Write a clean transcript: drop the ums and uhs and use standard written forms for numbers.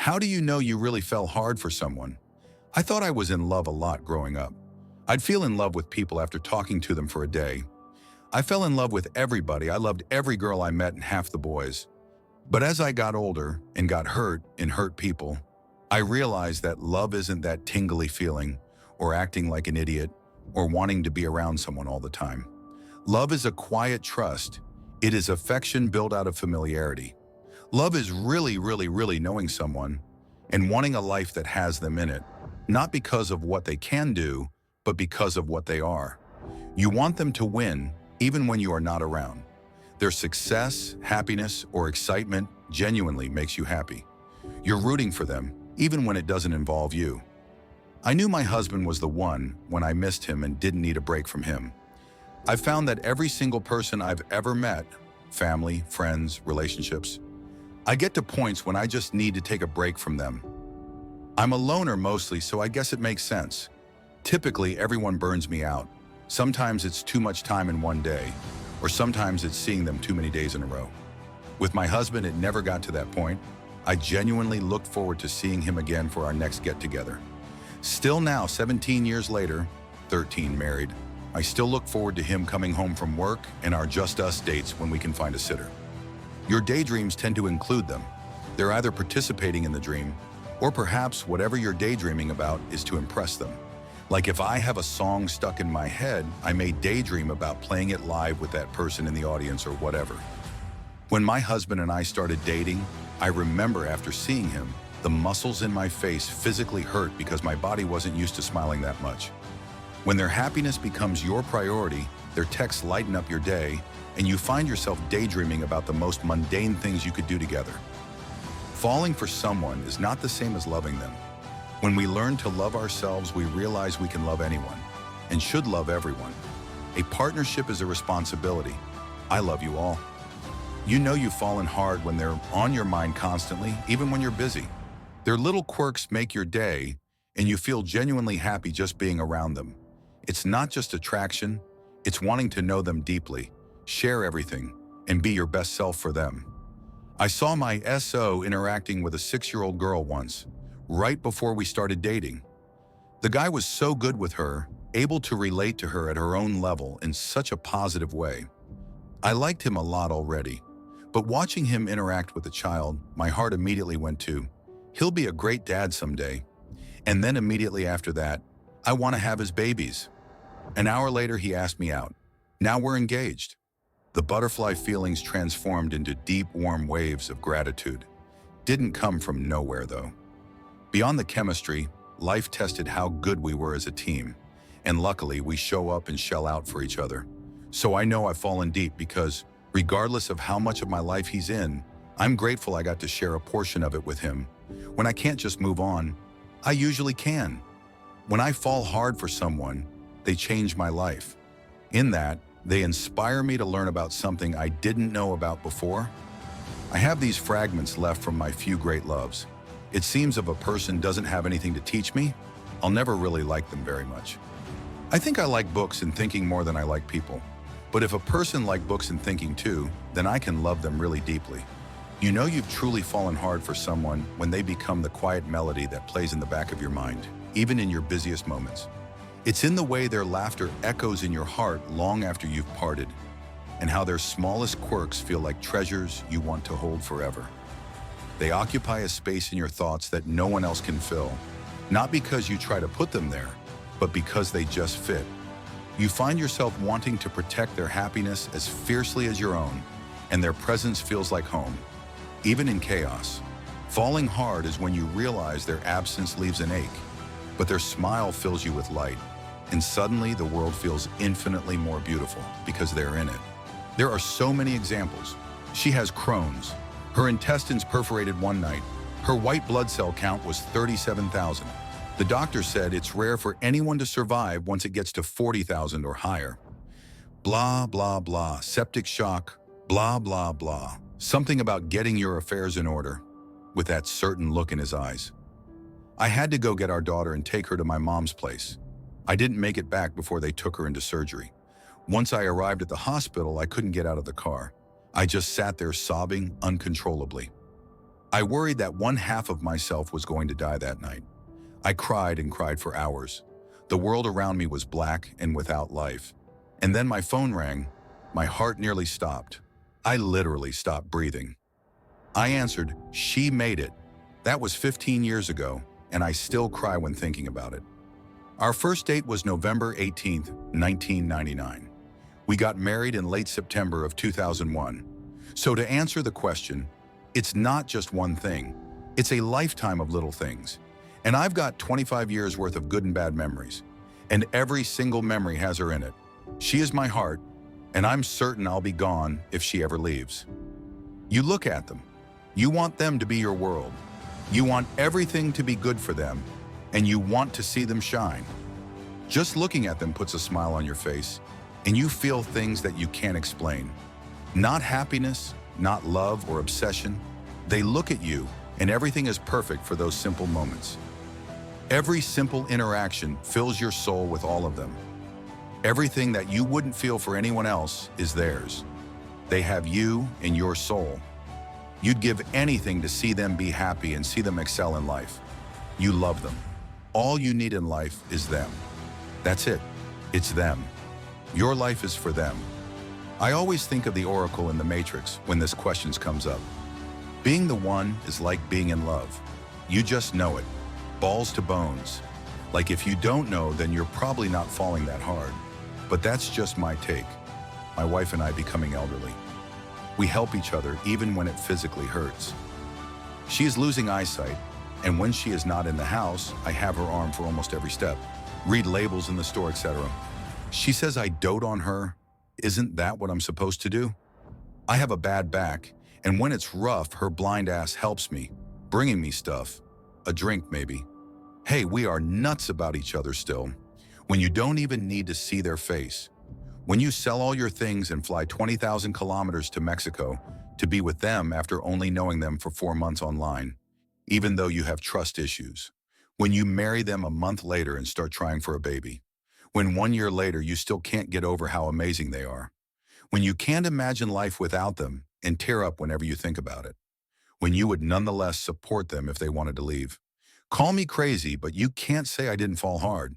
How do you know you really fell hard for someone? I thought I was in love a lot growing up. I'd feel in love with people after talking to them for a day. I fell in love with everybody. I loved every girl I met and half the boys. But as I got older and got hurt and hurt people, I realized that love isn't that tingly feeling or acting like an idiot or wanting to be around someone all the time. Love is a quiet trust. It is affection built out of familiarity. Love is really knowing someone and wanting a life that has them in it, not because of what they can do, but because of what they are. You want them to win even when you are not around. Their success, happiness, or excitement genuinely makes you happy. You're rooting for them, even when it doesn't involve you. I knew my husband was the one when I missed him and didn't need a break from him. I've found that every single person I've ever met, family, friends, relationships, I get to points when I just need to take a break from them. I'm a loner mostly, so I guess it makes sense. Typically, everyone burns me out. Sometimes it's too much time in one day, or sometimes it's seeing them too many days in a row. With my husband, it never got to that point. I genuinely looked forward to seeing him again for our next get-together. Still now, 17 years later, 13 married, I still look forward to him coming home from work and our just us dates when we can find a sitter. Your daydreams tend to include them. They're either participating in the dream, or perhaps whatever you're daydreaming about is to impress them. Like if I have a song stuck in my head, I may daydream about playing it live with that person in the audience or whatever. When my husband and I started dating, I remember after seeing him, the muscles in my face physically hurt because my body wasn't used to smiling that much. When their happiness becomes your priority, their texts lighten up your day, and you find yourself daydreaming about the most mundane things you could do together. Falling for someone is not the same as loving them. When we learn to love ourselves, we realize we can love anyone and should love everyone. A partnership is a responsibility. I love you all. You know you've fallen hard when they're on your mind constantly, even when you're busy. Their little quirks make your day, and you feel genuinely happy just being around them. It's not just attraction, it's wanting to know them deeply, share everything, and be your best self for them. I saw my SO interacting with a 6-year-old girl once, right before we started dating. The guy was so good with her, able to relate to her at her own level in such a positive way. I liked him a lot already, but watching him interact with the child, my heart immediately went to, he'll be a great dad someday. And then immediately after that, I want to have his babies. An hour later, he asked me out. Now we're engaged. The butterfly feelings transformed into deep, warm waves of gratitude. Didn't come from nowhere, though. Beyond the chemistry, life tested how good we were as a team. And luckily, we show up and shell out for each other. So I know I've fallen deep because, regardless of how much of my life he's in, I'm grateful I got to share a portion of it with him. When I can't just move on, I usually can. When I fall hard for someone, they change my life. In that, they inspire me to learn about something I didn't know about before. I have these fragments left from my few great loves. It seems if a person doesn't have anything to teach me, I'll never really like them very much. I think I like books and thinking more than I like people. But if a person likes books and thinking too, then I can love them really deeply. You know you've truly fallen hard for someone when they become the quiet melody that plays in the back of your mind, even in your busiest moments. It's in the way their laughter echoes in your heart long after you've parted, and how their smallest quirks feel like treasures you want to hold forever. They occupy a space in your thoughts that no one else can fill, not because you try to put them there, but because they just fit. You find yourself wanting to protect their happiness as fiercely as your own, and their presence feels like home, even in chaos. Falling hard is when you realize their absence leaves an ache, but their smile fills you with light, and suddenly the world feels infinitely more beautiful because they're in it. There are so many examples. She has Crohn's. Her intestines perforated one night. Her white blood cell count was 37,000. The doctor said it's rare for anyone to survive once it gets to 40,000 or higher. Blah, blah, blah, septic shock, blah, blah, blah. Something about getting your affairs in order, with that certain look in his eyes. I had to go get our daughter and take her to my mom's place. I didn't make it back before they took her into surgery. Once I arrived at the hospital, I couldn't get out of the car. I just sat there sobbing uncontrollably. I worried that one half of myself was going to die that night. I cried and cried for hours. The world around me was black and without life. And then my phone rang. My heart nearly stopped. I literally stopped breathing. I answered, "She made it." That was 15 years ago, and I still cry when thinking about it. Our first date was November 18th, 1999. We got married in late September of 2001. So to answer the question, it's not just one thing. It's a lifetime of little things. And I've got 25 years worth of good and bad memories. And every single memory has her in it. She is my heart, and I'm certain I'll be gone if she ever leaves. You look at them. You want them to be your world. You want everything to be good for them, and you want to see them shine. Just looking at them puts a smile on your face, and you feel things that you can't explain. Not happiness, not love or obsession. They look at you, and everything is perfect for those simple moments. Every simple interaction fills your soul with all of them. Everything that you wouldn't feel for anyone else is theirs. They have you in your soul. You'd give anything to see them be happy and see them excel in life. You love them. All you need in life is them. That's it. It's them. Your life is for them. I always think of the Oracle in the Matrix when this question comes up. Being the one is like being in love. You just know it. Balls to bones. Like if you don't know, then you're probably not falling that hard. But that's just my take. My wife and I becoming elderly. We help each other even when it physically hurts. She is losing eyesight, and when she is not in the house, I have her arm for almost every step. Read labels in the store, etc. She says I dote on her. Isn't that what I'm supposed to do? I have a bad back, and when it's rough, her blind ass helps me, bringing me stuff. A drink, maybe. Hey, we are nuts about each other still. When you don't even need to see their face. When you sell all your things and fly 20,000 kilometers to Mexico to be with them after only knowing them for 4 months online, even though you have trust issues. When you marry them a month later and start trying for a baby. When 1 year later you still can't get over how amazing they are. When you can't imagine life without them and tear up whenever you think about it. When you would nonetheless support them if they wanted to leave. Call me crazy, but you can't say I didn't fall hard.